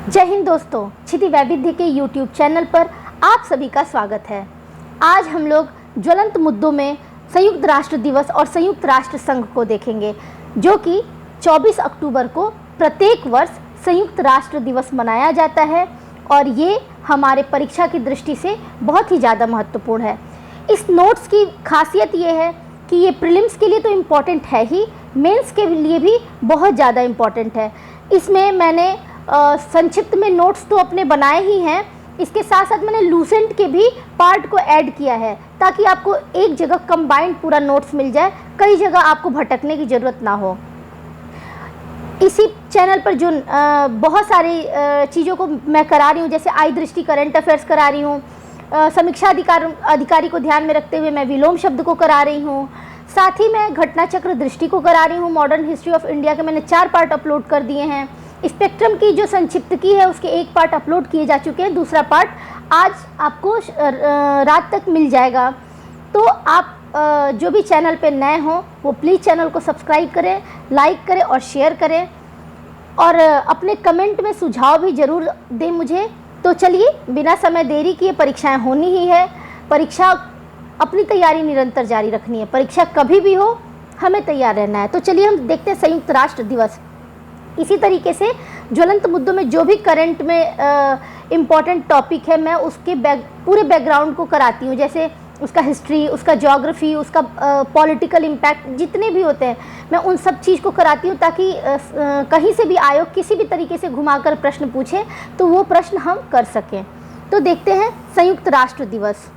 जय हिंद दोस्तों, क्षिति वैविध्य के YouTube चैनल पर आप सभी का स्वागत है। आज हम लोग ज्वलंत मुद्दों में संयुक्त राष्ट्र दिवस और संयुक्त राष्ट्र संघ को देखेंगे, जो कि 24 अक्टूबर को प्रत्येक वर्ष संयुक्त राष्ट्र दिवस मनाया जाता है और ये हमारे परीक्षा की दृष्टि से बहुत ही ज़्यादा महत्वपूर्ण है। इस नोट्स की खासियत ये है कि ये प्रीलिम्स के लिए तो इम्पॉर्टेंट है ही, मेंस के लिए भी बहुत ज़्यादा इम्पॉर्टेंट है। इसमें मैंने संक्षिप्त में नोट्स तो अपने बनाए ही हैं, इसके साथ साथ मैंने लूसेंट के भी पार्ट को ऐड किया है ताकि आपको एक जगह कंबाइंड पूरा नोट्स मिल जाए, कई जगह आपको भटकने की ज़रूरत ना हो। इसी चैनल पर जो बहुत सारी चीज़ों को मैं करा रही हूँ, जैसे आई दृष्टि करंट अफेयर्स करा रही हूँ, समीक्षा अधिकारी को ध्यान में रखते हुए मैं विलोम शब्द को करा रही हूँ, साथ ही मैं घटना चक्र दृष्टि को करा रही हूँ। मॉडर्न हिस्ट्री ऑफ इंडिया के मैंने 4 पार्ट अपलोड कर दिए हैं। स्पेक्ट्रम की जो संक्षिप्त की है उसके 1 पार्ट अपलोड किए जा चुके हैं, दूसरा पार्ट आज आपको रात तक मिल जाएगा। तो आप जो भी चैनल पे नए हों वो प्लीज़ चैनल को सब्सक्राइब करें, लाइक करें और शेयर करें, और अपने कमेंट में सुझाव भी ज़रूर दें मुझे। तो चलिए बिना समय देरी किए, परीक्षाएं होनी ही है, परीक्षा अपनी तैयारी निरंतर जारी रखनी है, परीक्षा कभी भी हो हमें तैयार रहना है। तो चलिए हम देखते हैं संयुक्त राष्ट्र दिवस। इसी तरीके से ज्वलंत मुद्दों में जो भी करंट में इम्पॉर्टेंट टॉपिक है मैं उसके पूरे बैकग्राउंड को कराती हूँ, जैसे उसका हिस्ट्री, उसका ज्योग्राफी, उसका पॉलिटिकल इम्पैक्ट जितने भी होते हैं मैं उन सब चीज़ को कराती हूँ, ताकि कहीं से भी आयोग किसी भी तरीके से घुमाकर प्रश्न पूछे तो वो प्रश्न हम कर सकें। तो देखते हैं संयुक्त राष्ट्र दिवस।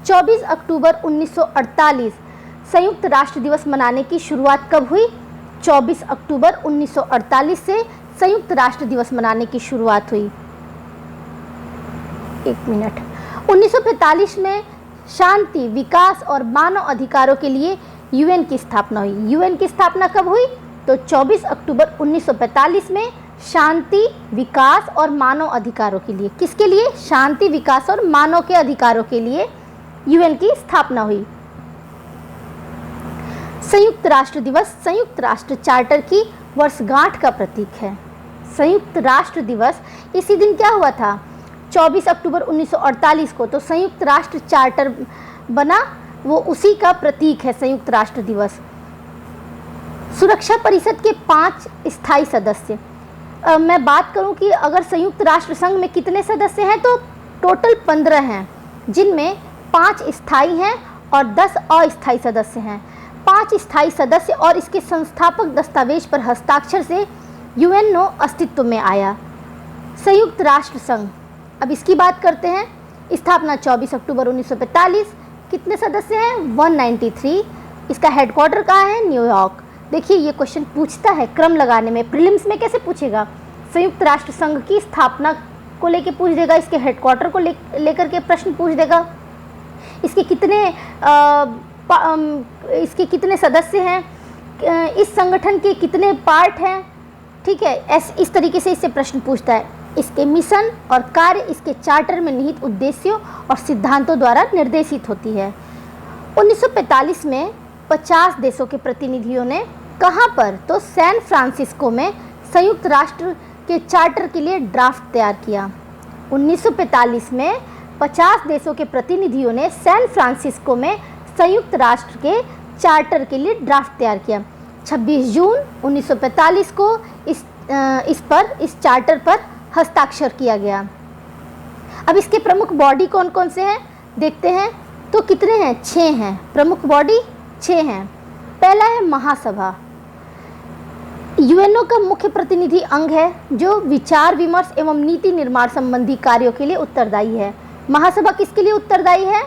24 अक्टूबर 1948 संयुक्त राष्ट्र दिवस मनाने की शुरुआत कब हुई? 24 अक्टूबर 1948 से संयुक्त राष्ट्र दिवस मनाने की शुरुआत हुई। 1 मिनट। 1945 में शांति, विकास और मानव अधिकारों के लिए यूएन की स्थापना हुई। यूएन की स्थापना कब हुई? तो 24 अक्टूबर 1945 में शांति, विकास और मानव अधिकारों के लिए। किसके लिए? शांति, विकास और मानव के अधिकारों के लिए यूएन की स्थापना हुई। संयुक्त राष्ट्र दिवस संयुक्त राष्ट्र चार्टर की वर्षगांठ का प्रतीक है। संयुक्त राष्ट्र दिवस इसी दिन क्या हुआ था? 24 अक्टूबर 1948 को तो संयुक्त राष्ट्र चार्टर बना, वो उसी का प्रतीक है संयुक्त राष्ट्र दिवस। सुरक्षा परिषद के 5 स्थायी सदस्य। मैं बात करूं कि अगर संयुक्त राष्ट्र संघ में कितने सदस्य हैं तो टोटल 15 हैं, जिनमें 5 स्थायी हैं और 10 अस्थायी सदस्य हैं। 5 स्थायी सदस्य और इसके संस्थापक दस्तावेज पर हस्ताक्षर से यूएनओ अस्तित्व में आया। संयुक्त राष्ट्र संघ, अब इसकी बात करते हैं। स्थापना 24 अक्टूबर 1945। कितने सदस्य हैं? 193। इसका हेडक्वार्टर कहाँ है? न्यूयॉर्क। देखिए ये क्वेश्चन पूछता है क्रम लगाने में, प्रीलिम्स में कैसे पूछेगा? संयुक्त राष्ट्र संघ की स्थापना को लेकर पूछ देगा, इसके हेडक्वार्टर को लेकर के प्रश्न पूछ देगा, इसके कितने सदस्य हैं, इस संगठन के कितने पार्ट हैं, ठीक है, इस तरीके से इससे प्रश्न पूछता है। इसके मिशन और कार्य इसके चार्टर में निहित उद्देश्यों और सिद्धांतों द्वारा निर्देशित होती है। 1945 में 50 देशों के प्रतिनिधियों ने कहाँ पर? तो सैन फ्रांसिस्को में संयुक्त राष्ट्र के चार्टर के लिए ड्राफ्ट तैयार किया। 1945 में 50 देशों के प्रतिनिधियों ने सैन फ्रांसिस्को में संयुक्त राष्ट्र के चार्टर के लिए ड्राफ्ट तैयार किया। 26 जून 1945 को इस चार्टर पर हस्ताक्षर किया गया। अब इसके प्रमुख बॉडी कौन कौन से हैं देखते हैं। तो कितने हैं? 6 हैं प्रमुख बॉडी, 6 हैं। पहला है महासभा। यूएनओ का मुख्य प्रतिनिधि अंग है जो विचार विमर्श एवं नीति निर्माण संबंधी कार्यों के लिए उत्तरदायी है। महासभा किसके लिए उत्तरदायी है?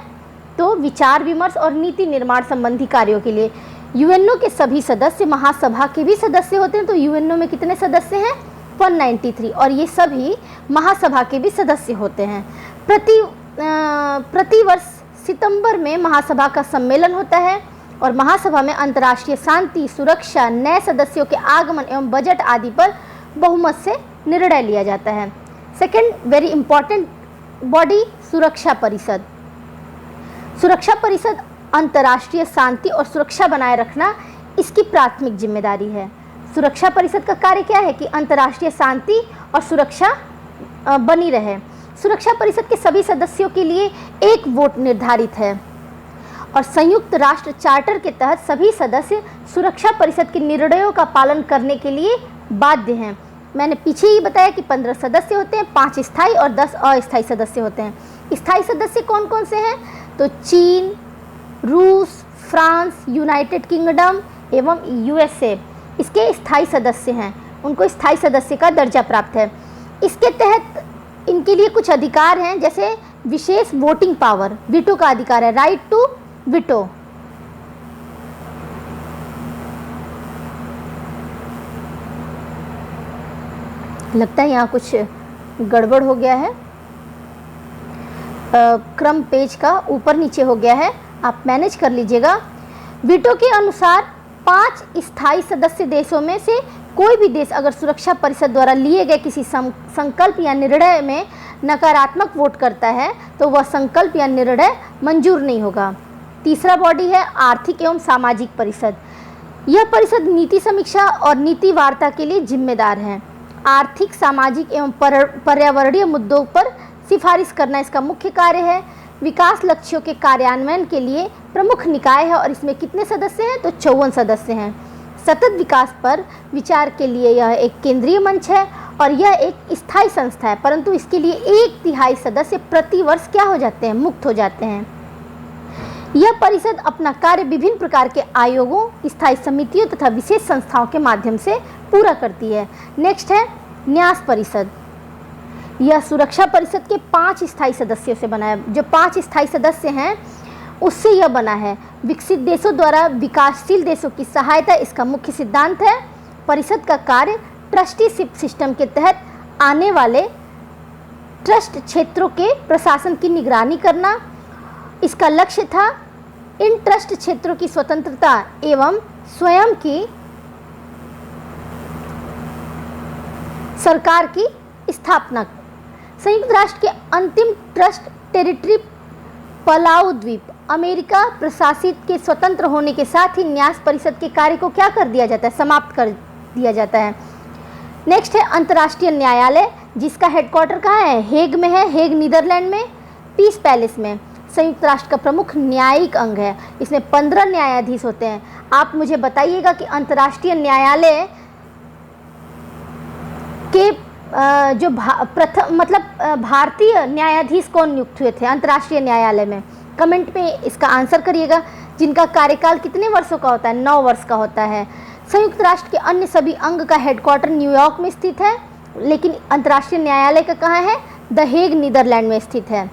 तो विचार विमर्श और नीति निर्माण संबंधी कार्यों के लिए। यूएनओ के सभी सदस्य महासभा के भी सदस्य होते हैं। तो यूएनओ में कितने सदस्य हैं? 193, और ये सभी महासभा के भी सदस्य होते हैं। प्रति वर्ष सितंबर में महासभा का सम्मेलन होता है और महासभा में अंतर्राष्ट्रीय शांति, सुरक्षा, नए सदस्यों के आगमन एवं बजट आदि पर बहुमत से निर्णय लिया जाता है। सेकंड वेरी इंपॉर्टेंट बॉडी, सुरक्षा परिषद। सुरक्षा परिषद अंतर्राष्ट्रीय शांति और सुरक्षा बनाए रखना इसकी प्राथमिक जिम्मेदारी है। सुरक्षा परिषद का कार्य क्या है कि अंतर्राष्ट्रीय शांति और सुरक्षा बनी रहे। सुरक्षा परिषद के सभी सदस्यों के लिए एक वोट निर्धारित है और संयुक्त राष्ट्र चार्टर के तहत सभी सदस्य सुरक्षा परिषद के निर्णयों का पालन करने के लिए बाध्य हैं। मैंने पीछे ही बताया कि 15 सदस्य होते हैं, 5 स्थायी और 10 अस्थायी सदस्य होते हैं। स्थायी सदस्य कौन कौन से हैं? तो चीन, रूस, फ्रांस, यूनाइटेड किंगडम एवं यूएसए इसके स्थायी सदस्य हैं। उनको स्थायी सदस्य का दर्जा प्राप्त है। इसके तहत इनके लिए कुछ अधिकार हैं, जैसे विशेष वोटिंग पावर, वीटो का अधिकार है, राइट टू वीटो। लगता है यहाँ कुछ गड़बड़ हो गया है, क्रम पेज का ऊपर नीचे हो गया है, आप मैनेज कर लीजिएगा। वीटो के अनुसार 5 स्थायी सदस्य देशों में से कोई भी देश अगर सुरक्षा परिषद द्वारा लिए गए किसी संकल्प या निर्णय में नकारात्मक वोट करता है तो वह संकल्प या निर्णय मंजूर नहीं होगा। तीसरा बॉडी है आर्थिक एवं सामाजिक परिषद। यह परिषद नीति समीक्षा और नीति वार्ता के लिए जिम्मेदार है। आर्थिक, सामाजिक एवं पर्यावरणीय मुद्दों पर सिफारिश करना इसका मुख्य कार्य है। विकास लक्ष्यों के कार्यान्वयन के लिए प्रमुख निकाय है और इसमें कितने सदस्य हैं? तो 54 सदस्य हैं। सतत विकास पर विचार के लिए यह एक केंद्रीय मंच है और यह एक स्थायी संस्था है, परंतु इसके लिए 1/3 सदस्य प्रतिवर्ष क्या हो जाते हैं? मुक्त हो जाते हैं। यह परिषद अपना कार्य विभिन्न प्रकार के आयोगों, स्थायी समितियों तथा विशेष संस्थाओं के माध्यम से पूरा करती है। नेक्स्ट है न्यास परिषद। यह सुरक्षा परिषद के 5 स्थायी सदस्यों से बना है। जो 5 स्थायी सदस्य हैं उससे यह बना है। विकसित देशों द्वारा विकासशील देशों की सहायता इसका मुख्य सिद्धांत है। परिषद का कार्य ट्रस्टीशिप सिस्टम के तहत आने वाले ट्रस्ट क्षेत्रों के प्रशासन की निगरानी करना। इसका लक्ष्य था इन ट्रस्ट क्षेत्रों की स्वतंत्रता एवं स्वयं की सरकार की स्थापना। संयुक्त राष्ट्र के अंतिम ट्रस्ट टेरिटरी पलाऊ द्वीप अमेरिका प्रशासित के स्वतंत्र होने के साथ ही न्यास परिषद के कार्य को क्या कर दिया जाता है? समाप्त कर दिया जाता है। नेक्स्ट है अंतर्राष्ट्रीय न्यायालय, जिसका हेडक्वार्टर कहाँ है? हेग में है, हेग नीदरलैंड में, पीस पैलेस में। संयुक्त राष्ट्र का प्रमुख न्यायिक अंग है। इसमें 15 न्यायाधीश होते हैं। आप मुझे बताइएगा कि अंतर्राष्ट्रीय न्यायालय के जो भारतीय न्यायाधीश कौन नियुक्त हुए थे अंतर्राष्ट्रीय न्यायालय में? कमेंट में इसका आंसर करिएगा। जिनका कार्यकाल कितने वर्षों का होता है? 9 वर्ष का होता है। संयुक्त राष्ट्र के अन्य सभी अंग का हेडक्वार्टर न्यूयॉर्क में स्थित है, लेकिन अंतर्राष्ट्रीय न्यायालय का कहाँ है? द हेग नीदरलैंड में स्थित है।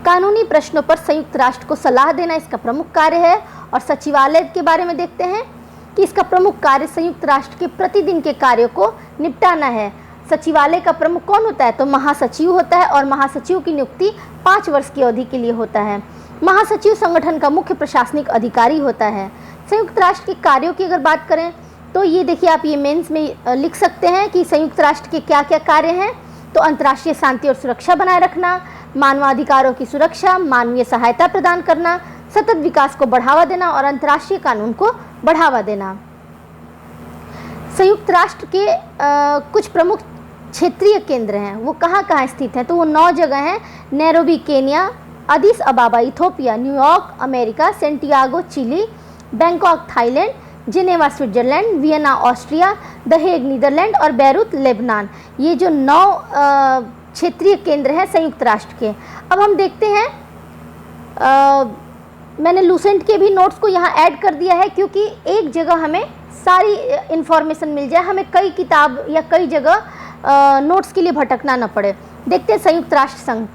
कानूनी प्रश्नों पर संयुक्त राष्ट्र को सलाह देना इसका प्रमुख कार्य है। और सचिवालय के बारे में देखते हैं कि इसका प्रमुख कार्य संयुक्त राष्ट्र के प्रतिदिन के कार्यों को निपटाना है। सचिवालय का प्रमुख कौन होता है? तो महासचिव होता है और महासचिव की नियुक्ति 5 वर्ष की अवधि के लिए होता है। महासचिव संगठन का मुख्य प्रशासनिक अधिकारी होता है। संयुक्त राष्ट्र के कार्यों की अगर बात करें तो ये देखिए, आप ये मेंस में लिख सकते हैं कि संयुक्त राष्ट्र के क्या क्या कार्य हैं। तो अंतर्राष्ट्रीय शांति और सुरक्षा बनाए रखना, मानवाधिकारों की सुरक्षा, मानवीय सहायता प्रदान करना, सतत विकास को बढ़ावा देना और अंतर्राष्ट्रीय कानून को बढ़ावा देना। संयुक्त राष्ट्र के कुछ प्रमुख क्षेत्रीय केंद्र हैं, वो कहाँ कहाँ स्थित हैं? तो वो 9 जगह हैं। Nairobi Kenya, Addis Ababa Ethiopia, New York America, Santiago Chile, Bangkok Thailand, Geneva Switzerland, Vienna Austria, the Hague Netherland और बैरूत लेबनान। ये जो 9 क्षेत्रीय केंद्र हैं संयुक्त राष्ट्र के। अब हम देखते हैं, मैंने लूसेंट के भी नोट्स को यहाँ ऐड कर दिया है क्योंकि एक जगह हमें सारी इन्फॉर्मेशन मिल जाए, हमें कई किताब या कई जगह नोट्स के लिए भटकना न पड़े। देखते हैं संयुक्त राष्ट्र संघ।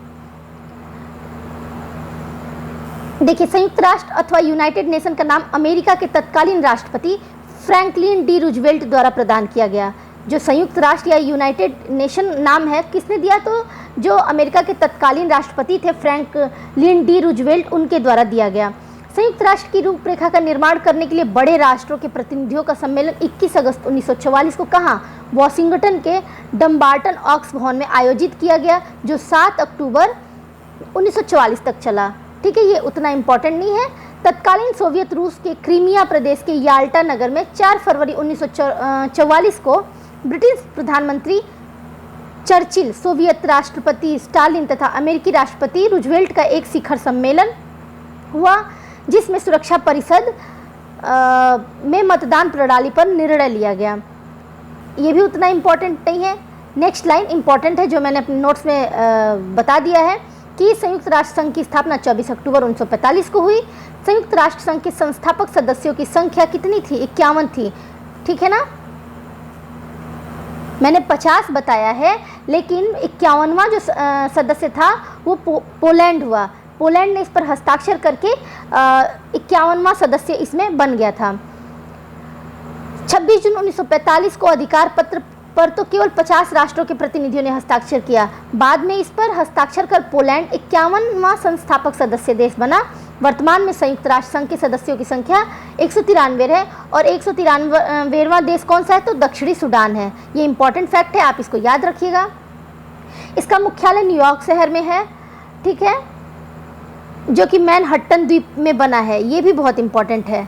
देखिए, संयुक्त राष्ट्र अथवा यूनाइटेड नेशन का नाम अमेरिका के तत्कालीन राष्ट्रपति फ्रैंकलिन डी रूजवेल्ट द्वारा प्रदान किया गया। जो संयुक्त राष्ट्र या यूनाइटेड नेशन नाम है किसने दिया? तो जो अमेरिका के तत्कालीन राष्ट्रपति थे फ्रैंकलिन डी रूजवेल्ट, उनके द्वारा दिया गया। संयुक्त राष्ट्र की रूपरेखा का निर्माण करने के लिए बड़े राष्ट्रों के प्रतिनिधियों का सम्मेलन 21 अगस्त 1944 को कहाँ? वॉशिंगटन के डम्बार्टन ऑक्स भवन में आयोजित किया गया, जो 7 अक्टूबर 1944 तक चला। ठीक है, ये उतना इम्पोर्टेंट नहीं है। तत्कालीन सोवियत रूस के क्रीमिया प्रदेश के याल्टा नगर में 4 फरवरी 1944 को ब्रिटिश प्रधानमंत्री चर्चिल, सोवियत राष्ट्रपति स्टालिन तथा अमेरिकी राष्ट्रपति रूजवेल्ट का एक शिखर सम्मेलन हुआ, जिसमें सुरक्षा परिषद में मतदान प्रणाली पर निर्णय लिया गया। ये भी उतना इम्पोर्टेंट नहीं है। नेक्स्ट लाइन इम्पोर्टेंट है, जो मैंने अपने नोट्स में बता दिया है कि संयुक्त राष्ट्र संघ की स्थापना 24 अक्टूबर 1945 को हुई। संयुक्त राष्ट्र संघ के संस्थापक सदस्यों की संख्या कितनी थी? 51 थी, ठीक है ना। मैंने 50 बताया है, लेकिन 51वां जो सदस्य था वो पोलैंड हुआ। पोलैंड ने इस पर हस्ताक्षर करके 51वां सदस्य इसमें बन गया था। 26 जून 1945 को अधिकार पत्र पर तो केवल 50 राष्ट्रों के प्रतिनिधियों ने हस्ताक्षर किया। बाद में इस पर हस्ताक्षर कर पोलैंड 51वां संस्थापक सदस्य देश बना। वर्तमान में संयुक्त राष्ट्र संघ के सदस्यों की संख्या 193 है और 193वां देश कौन सा है? तो दक्षिणी सूडान है। ये इंपॉर्टेंट फैक्ट है, आप इसको याद रखिएगा। इसका मुख्यालय न्यूयॉर्क शहर में है, ठीक है, जो कि मैनहट्टन द्वीप में बना है। ये भी बहुत इंपॉर्टेंट है।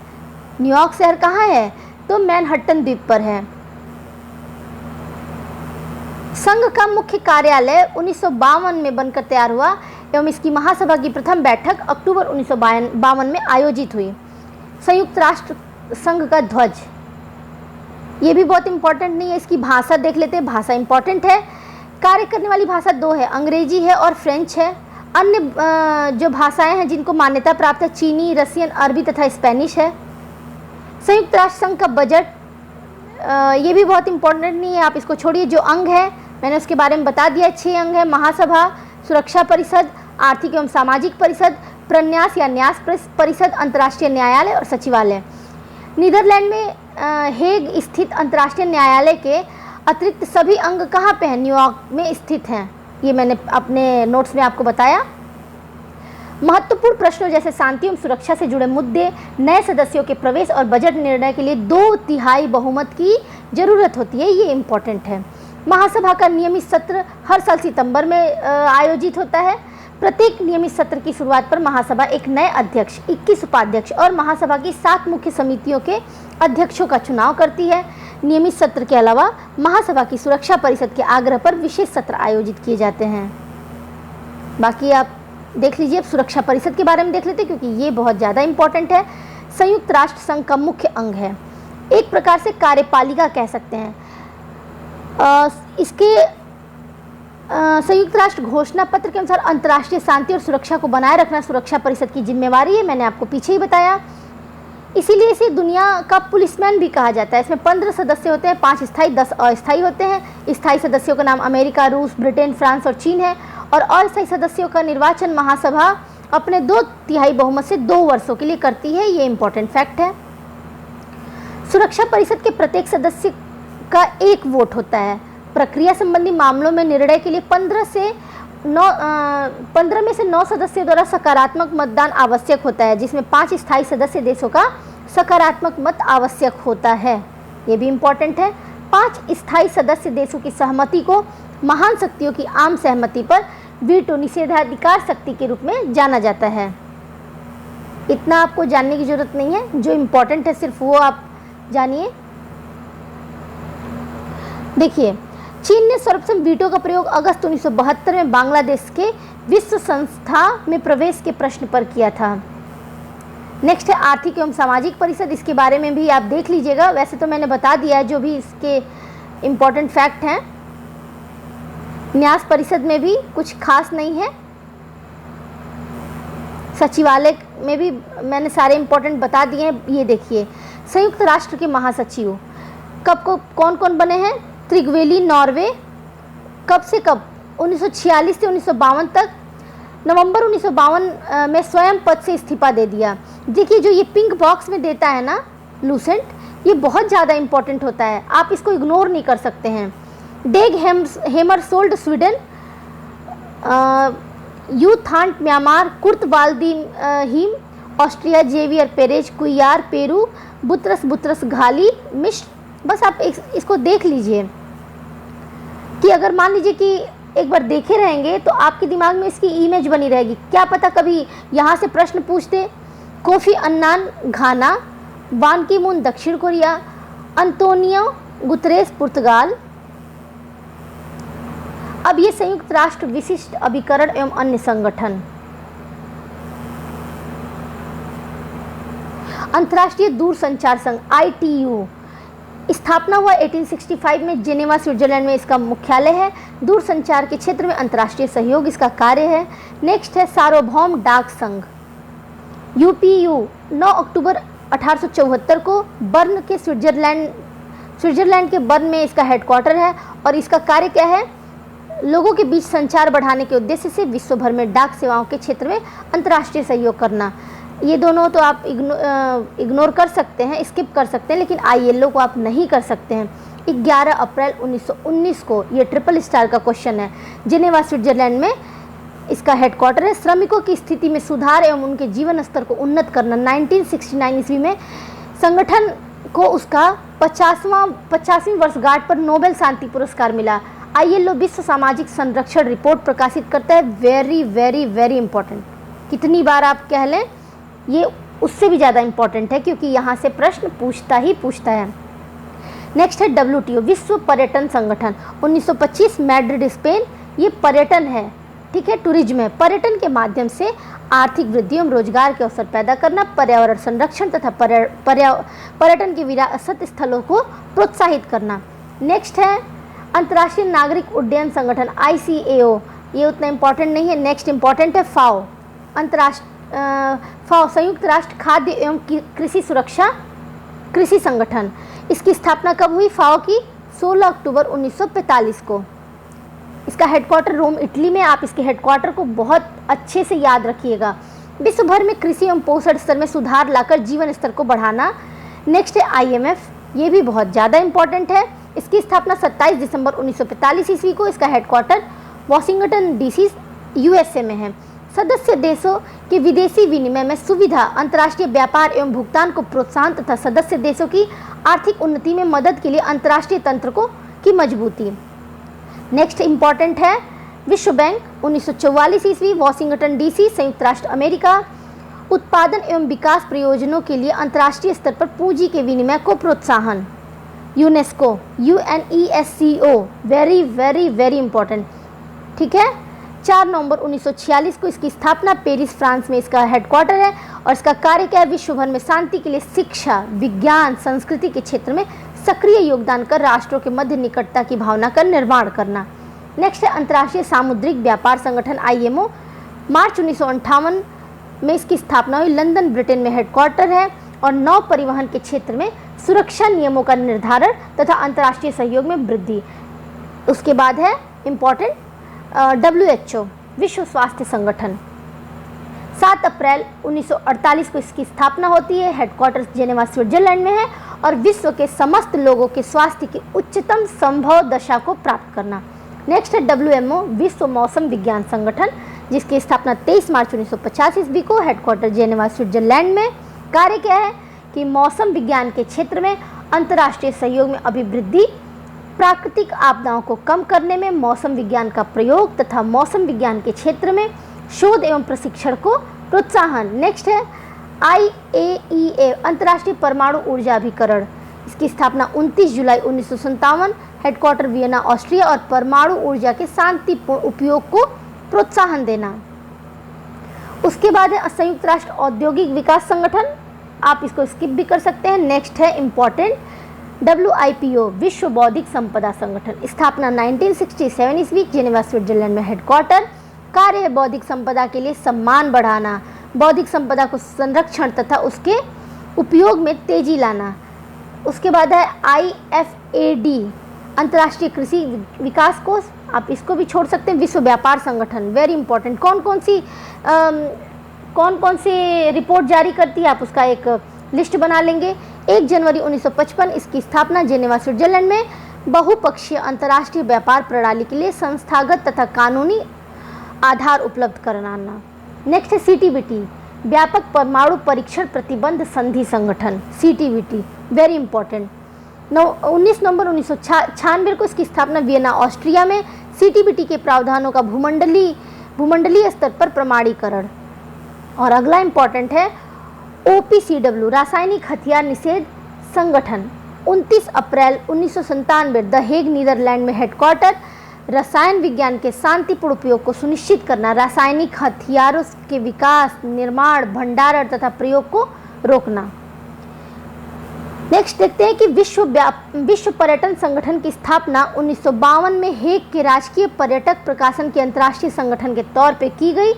न्यूयॉर्क शहर कहाँ है? तो मैनहट्टन द्वीप पर है। संघ का मुख्य कार्यालय 1952 में बनकर तैयार हुआ एवं इसकी महासभा की प्रथम बैठक अक्टूबर 1952 में आयोजित हुई। संयुक्त राष्ट्र संघ का ध्वज, ये भी बहुत इंपॉर्टेंट नहीं है। इसकी भाषा देख लेते हैं, भाषा इंपॉर्टेंट है। कार्य करने वाली भाषा 2 है, अंग्रेजी है और फ्रेंच है। अन्य जो भाषाएं हैं जिनको मान्यता प्राप्त है, चीनी, रसियन, अरबी तथा स्पेनिश है। संयुक्त राष्ट्र संघ का बजट, ये भी बहुत इंपॉर्टेंट नहीं है, आप इसको छोड़िए। जो अंग है मैंने उसके बारे में बता दिया, 6 अंग है। महासभा, सुरक्षा परिषद, आर्थिक एवं सामाजिक परिषद, प्रन्यास या न्यास परिषद, अंतर्राष्ट्रीय न्यायालय और सचिवालय। नीदरलैंड में हेग स्थित अंतर्राष्ट्रीय न्यायालय के अतिरिक्त सभी अंग कहाँ पे हैं? न्यूयॉर्क में स्थित हैं। ये मैंने अपने नोट्स में आपको बताया। महत्वपूर्ण प्रश्नों जैसे शांति एवं सुरक्षा से जुड़े मुद्दे, नए सदस्यों के प्रवेश और बजट निर्णय के लिए 2/3 बहुमत की जरूरत होती है। ये इम्पोर्टेंट है। महासभा का नियमित सत्र हर साल सितंबर में आयोजित होता है। प्रत्येक नियमित सत्र की शुरुआत पर महासभा एक नए अध्यक्ष, 21 उपाध्यक्ष और महासभा की 7 मुख्य समितियों के अध्यक्षों का चुनाव करती है। नियमित सत्र के अलावा महासभा की सुरक्षा परिषद के आग्रह पर विशेष सत्र आयोजित किए जाते हैं। बाकी आप देख लीजिए। अब सुरक्षा परिषद के बारे में देख लेते हैं, क्योंकि ये बहुत ज़्यादा इंपॉर्टेंट है। संयुक्त राष्ट्र संघ का मुख्य अंग है, एक प्रकार से कार्यपालिका कह सकते हैं। इसके संयुक्त राष्ट्र घोषणा पत्र के अनुसार अंतर्राष्ट्रीय शांति और सुरक्षा को बनाए रखना सुरक्षा परिषद की जिम्मेवारी है। मैंने आपको पीछे ही बताया। इसीलिए इसे दुनिया का पुलिसमैन भी कहा जाता है। इसमें 15 सदस्य होते हैं, 5 स्थायी 10 अस्थायी होते हैं। स्थायी सदस्यों का नाम अमेरिका, रूस, ब्रिटेन, फ्रांस और चीन है और अस्थायी सदस्यों का निर्वाचन महासभा अपने 2/3 बहुमत से 2 वर्षों के लिए करती है। ये इंपॉर्टेंट फैक्ट है। सुरक्षा परिषद के प्रत्येक सदस्य का 1 वोट होता है। प्रक्रिया संबंधी मामलों में निर्णय के लिए 15 में से 9 सदस्यों द्वारा सकारात्मक मतदान आवश्यक होता है, जिसमें 5 स्थायी सदस्य देशों का सकारात्मक मत आवश्यक होता है। ये भी इम्पोर्टेंट है। 5 स्थायी सदस्य देशों की सहमति को महान शक्तियों की आम सहमति पर वीटो निषेधाधिकार शक्ति के रूप में जाना जाता है। इतना आपको जानने की जरूरत नहीं है, जो इम्पोर्टेंट है सिर्फ वो आप जानिए। देखिए, चीन ने सर्वप्रथम वीटो का प्रयोग अगस्त 1972 में बांग्लादेश के विश्व संस्था में प्रवेश के प्रश्न पर किया था। नेक्स्ट है आर्थिक एवं सामाजिक परिषद। इसके बारे में भी आप देख लीजिएगा। वैसे तो मैंने बता दिया है जो भी इसके इम्पोर्टेंट फैक्ट हैं। न्यास परिषद में भी कुछ खास नहीं है। सचिवालय में भी मैंने सारे इम्पोर्टेंट बता दिए हैं। ये देखिए, संयुक्त राष्ट्र के महासचिव कौन कौन बने हैं? त्रिगवेली, नॉर्वे। कब से कब? 1946 से 1952 तक। नवंबर 1952 में स्वयं पद से इस्तीफा दे दिया। देखिए, जो ये पिंक बॉक्स में देता है ना लूसेंट, ये बहुत ज़्यादा इंपॉर्टेंट होता है, आप इसको इग्नोर नहीं कर सकते हैं। Dag Hammarskjold Sweden, U Thant Myanmar, Kurt Waldheim Austria, Javier Perez Cuellar Peru, Boutros Ghali मिश्र। बस आप इसको देख लीजिए कि अगर मान लीजिए कि एक बार देखे रहेंगे तो आपके दिमाग में इसकी इमेज बनी रहेगी। क्या पता कभी यहाँ से प्रश्न पूछते। कोफी अन्नान घाना, बान की मून दक्षिण कोरिया, अंतोनियो गुतरेस पुर्तगाल, अब ये संयुक्त राष्ट्र विशिष्ट अभिकरण एवं अन्य संगठन, अंतर्राष्ट्रीय दूरसंचार संघ ITU, स्थापना हुआ 1865 में जेनेवा स्विट्जरलैंड में, इसका मुख्यालय है। दूरसंचार के क्षेत्र में अंतर्राष्ट्रीय सहयोग इसका कार्य है। नेक्स्ट है सार्वभौम डाक संघ UPU, 9 अक्टूबर 1874 को बर्न के स्विट्जरलैंड के बर्न में इसका हेडक्वार्टर है और इसका कार्य क्या है? लोगों के बीच संचार बढ़ाने के उद्देश्य से विश्व भर में डाक सेवाओं के क्षेत्र में अंतर्राष्ट्रीय सहयोग करना। ये दोनों तो आप इग्नोर कर सकते हैं, स्किप कर सकते हैं, लेकिन ILO को आप नहीं कर सकते हैं। 11 अप्रैल 1919 को, ये ट्रिपल स्टार का क्वेश्चन है, जेनेवा स्विट्जरलैंड में इसका हेडक्वार्टर है। श्रमिकों की स्थिति में सुधार एवं उनके जीवन स्तर को उन्नत करना। 1969 ईस्वी में संगठन को उसका 50वीं वर्षगांठ पर नोबेल शांति पुरस्कार मिला। ILO विश्व सामाजिक संरक्षण रिपोर्ट प्रकाशित करता है। वेरी वेरी वेरी इंपॉर्टेंट, कितनी बार आप कह लें ये उससे भी ज़्यादा इंपॉर्टेंट है, क्योंकि यहाँ से प्रश्न पूछता है। नेक्स्ट है WTO, विश्व पर्यटन संगठन, 1925 मैड्रिड स्पेन। ये पर्यटन है, ठीक है, टूरिज्म है। पर्यटन के माध्यम से आर्थिक वृद्धि एवं रोजगार के अवसर पैदा करना, पर्यावरण संरक्षण तथा पर्यटन के विरासत स्थलों को प्रोत्साहित करना। नेक्स्ट है अंतर्राष्ट्रीय नागरिक उड्डयन संगठन ICAO, ये उतना इम्पोर्टेंट नहीं है। नेक्स्ट इम्पॉर्टेंट है FAO, FAO संयुक्त राष्ट्र खाद्य एवं कृषि सुरक्षा कृषि संगठन। इसकी स्थापना कब हुई? FAO की 16 अक्टूबर 1945 को। इसका हेडक्वार्टर रोम इटली में। आप इसके हेडक्वार्टर को बहुत अच्छे से याद रखिएगा। विश्व भर में कृषि एवं पोषण स्तर में सुधार लाकर जीवन स्तर को बढ़ाना। नेक्स्ट है IMF, ये भी बहुत ज़्यादा इंपॉर्टेंट है। इसकी स्थापना 27 दिसंबर 1945 ईस्वी को। इसका हेडक्वार्टर वॉशिंगटन DC USA में है। सदस्य देशों के विदेशी विनिमय में सुविधा, अंतर्राष्ट्रीय व्यापार एवं भुगतान को प्रोत्साहन तथा सदस्य देशों की आर्थिक उन्नति में मदद के लिए अंतर्राष्ट्रीय तंत्र की मजबूती। नेक्स्ट इम्पॉर्टेंट है विश्व बैंक, 1944 ईस्वी, वॉशिंगटन DC, संयुक्त राष्ट्र अमेरिका। उत्पादन एवं विकास प्रयोजनों के लिए अंतर्राष्ट्रीय स्तर पर पूंजी के विनिमय को प्रोत्साहन। UNESCO, UNESCO, very very very important, ठीक है। 4 नवंबर 1946 को इसकी स्थापना, पेरिस फ्रांस में इसका हेडक्वार्टर है। और इसका कार्य क्या है? विश्व भर में शांति के लिए शिक्षा, विज्ञान, संस्कृति के क्षेत्र में सक्रिय योगदान कर राष्ट्रों के मध्य निकटता की भावना का निर्माण करना। नेक्स्ट है अंतर्राष्ट्रीय सामुद्रिक व्यापार संगठन IMO, मार्च 1958 में इसकी स्थापना हुई। लंदन ब्रिटेन में हेडक्वार्टर है। और नौ परिवहन के क्षेत्र में सुरक्षा नियमों का निर्धारण तथा अंतर्राष्ट्रीय सहयोग में वृद्धि। उसके बाद है इम्पॉर्टेंट WHO, विश्व स्वास्थ्य संगठन। 7 अप्रैल 1948 को इसकी स्थापना होती है। हेडक्वार्टर जेनेवा स्विट्जरलैंड में है। और विश्व के समस्त लोगों के स्वास्थ्य की उच्चतम संभव दशा को प्राप्त करना। नेक्स्ट है WMO, विश्व मौसम विज्ञान संगठन, जिसकी स्थापना 23 मार्च 1950 ईस्वी को। हेडक्वार्टर जेनेवा स्विट्जरलैंड में। कार्य क्या है कि मौसम विज्ञान के क्षेत्र में अंतर्राष्ट्रीय सहयोग में अभिवृद्धि, प्राकृतिक आपदाओं को कम करने में मौसम विज्ञान का प्रयोग तथा मौसम विज्ञान के क्षेत्र में शोध एवं प्रशिक्षण को प्रोत्साहन। नेक्स्ट है IAEA, अंतर्राष्ट्रीय परमाणु ऊर्जा अभिकरण। इसकी स्थापना 29 जुलाई 1957, हेडक्वार्टर वियना, ऑस्ट्रिया। और परमाणु ऊर्जा के शांतिपूर्ण उपयोग को प्रोत्साहन देना। उसके बाद है संयुक्त राष्ट्र औद्योगिक विकास संगठन, आप इसको स्किप भी कर सकते हैं। नेक्स्ट है इम्पॉर्टेंट WIPO, विश्व बौद्धिक संपदा संगठन। स्थापना 1967 ईस्वी, जेनेवा स्विट्जरलैंड में हेडक्वार्टर। कार्य है बौद्धिक संपदा के लिए सम्मान बढ़ाना, बौद्धिक संपदा को संरक्षण तथा उसके उपयोग में तेजी लाना। उसके बाद है IFAD, अंतर्राष्ट्रीय कृषि विकास कोष, आप इसको भी छोड़ सकते हैं। विश्व व्यापार संगठन, वेरी इंपॉर्टेंट। कौन कौन सी रिपोर्ट जारी करती है, आप उसका एक लिस्ट बना लेंगे। 1 जनवरी 1955 इसकी स्थापना जेनेवा स्विट्जरलैंड में। बहुपक्षीय अंतर्राष्ट्रीय व्यापार प्रणाली के लिए संस्थागत तथा कानूनी आधार उपलब्ध कराना। नेक्स्ट है CTBT, व्यापक परमाणु परीक्षण प्रतिबंध संधि संगठन, CTBT, वेरी इंपॉर्टेंट। 19 नवंबर 1996 को इसकी स्थापना वियना, ऑस्ट्रिया में। CTBT के प्रावधानों का भूमंडलीय स्तर पर प्रमाणीकरण। और अगला इंपॉर्टेंट है OPCW, रासायनिक हथियार निषेध संगठन। 29 अप्रैल 1997 द हेग, नीदरलैंड में हेडक्वार्टर। रसायन विज्ञान के शांतिपूर्ण उपयोग को सुनिश्चित करना, रासायनिक हथियारों के विकास, निर्माण, भंडारण तथा प्रयोग को रोकना। नेक्स्ट देखते हैं कि विश्व पर्यटन संगठन की स्थापना 1952 में हेग के राजकीय पर्यटक प्रकाशन के अंतर्राष्ट्रीय संगठन के तौर पे की गई।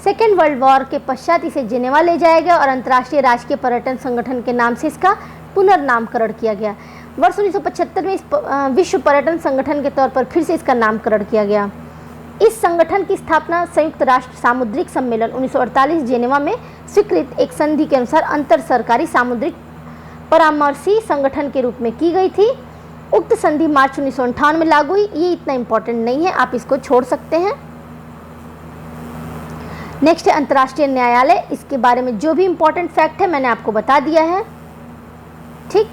सेकेंड वर्ल्ड वॉर के पश्चात इसे जिनेवा ले जाया गया और अंतर्राष्ट्रीय राजकीय पर्यटन संगठन के नाम से इसका पुनर्नामकरण किया गया। वर्ष 1975 में इस विश्व पर्यटन संगठन के तौर पर फिर से इसका नामकरण किया गया। इस संगठन की स्थापना संयुक्त राष्ट्र सामुद्रिक सम्मेलन 1948 जिनेवा में स्वीकृत एक संधि के अनुसार अंतर सरकारी सामुद्रिक परामर्शी संगठन के रूप में की गई थी। उक्त संधि मार्च 1958 में लागू हुई। ये इतना इम्पोर्टेंट नहीं है, आप इसको छोड़ सकते हैं। नेक्स्ट है अंतर्राष्ट्रीय न्यायालय। इसके बारे में जो भी इम्पोर्टेंट फैक्ट है मैंने आपको बता दिया है। ठीक,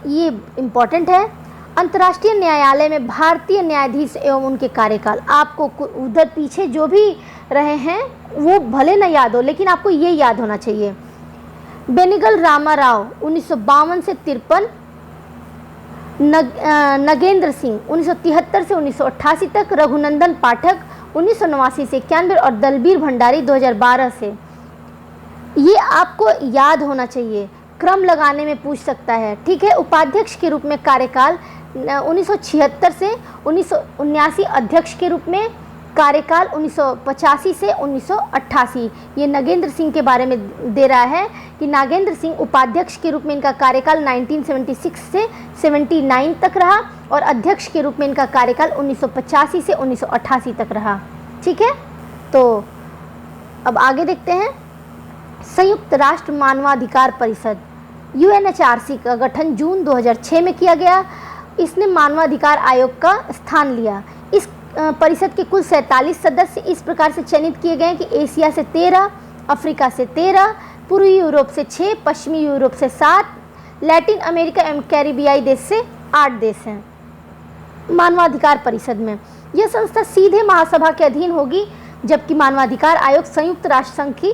ये इम्पोर्टेंट है। अंतर्राष्ट्रीय न्यायालय में भारतीय न्यायाधीश एवं उनके कार्यकाल, आपको उधर पीछे जो भी रहे हैं वो भले न याद हो, लेकिन आपको ये याद होना चाहिए। बेनिगल रामाराव 1952 से 53, नगेंद्र सिंह 1973 से 1988 तक, रघुनंदन पाठक 1989 से 91 और दलबीर भंडारी 2012 से। ये आपको याद होना चाहिए, क्रम लगाने में पूछ सकता है। ठीक है, उपाध्यक्ष के रूप में कार्यकाल 1976 से 1979, अध्यक्ष के रूप में कार्यकाल 1985 से 1988। ये नागेंद्र सिंह के बारे में दे रहा है कि नागेंद्र सिंह उपाध्यक्ष के रूप में इनका कार्यकाल 1976 से 79 तक रहा और अध्यक्ष के रूप में इनका कार्यकाल 1985 से 1988 तक रहा। ठीक है, तो अब आगे देखते हैं। संयुक्त राष्ट्र मानवाधिकार परिषद UNHRC का गठन जून 2006 में किया गया। इसने मानवाधिकार आयोग का स्थान लिया। इस परिषद के कुल 47 सदस्य इस प्रकार से चयनित किए गए कि एशिया से 13, अफ्रीका से 13, पूर्वी यूरोप से 6, पश्चिमी यूरोप से 7, लैटिन अमेरिका एवं कैरिबियाई देश से 8 देश हैं। मानवाधिकार परिषद में यह संस्था सीधे महासभा के अधीन होगी, जबकि मानवाधिकार आयोग संयुक्त राष्ट्र संघ की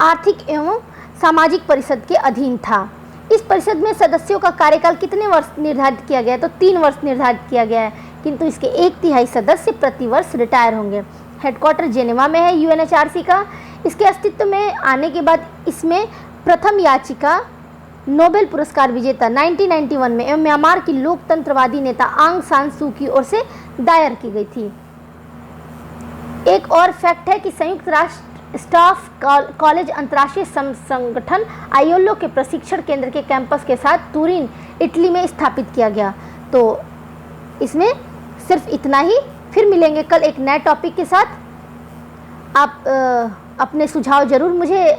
आर्थिक एवं सामाजिक परिषद के अधीन था। इस परिषद में सदस्यों का कार्यकाल कितने वर्ष निर्धारित किया गया है? तो 3 वर्ष निर्धारित किया गया है, किंतु इसके 1/3 सदस्य प्रति वर्ष रिटायर होंगे। हेडक्वार्टर जेनेवा में है UNHRC का। इसके अस्तित्व में आने के बाद इसमें प्रथम याचिका नोबेल पुरस्कार विजेता 1991 में एवं म्यांमार की लोकतंत्रवादी नेता आंग सान सू की ओर से दायर की गई थी। एक और फैक्ट है कि संयुक्त राष्ट्र स्टाफ कॉलेज अंतर्राष्ट्रीय संगठन आईएलओ के प्रशिक्षण केंद्र के कैंपस के साथ तुरीन, इटली में स्थापित किया गया। तो इसमें सिर्फ इतना ही, फिर मिलेंगे कल एक नए टॉपिक के साथ। आप अपने सुझाव ज़रूर मुझे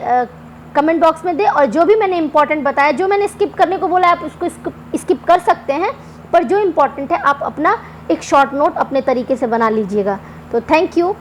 कमेंट बॉक्स में दें और जो भी मैंने इम्पोर्टेंट बताया, जो मैंने स्किप करने को बोला आप उसको स्किप कर सकते हैं, पर जो इम्पोर्टेंट है आप अपना एक शॉर्ट नोट अपने तरीके से बना लीजिएगा। तो थैंक यू।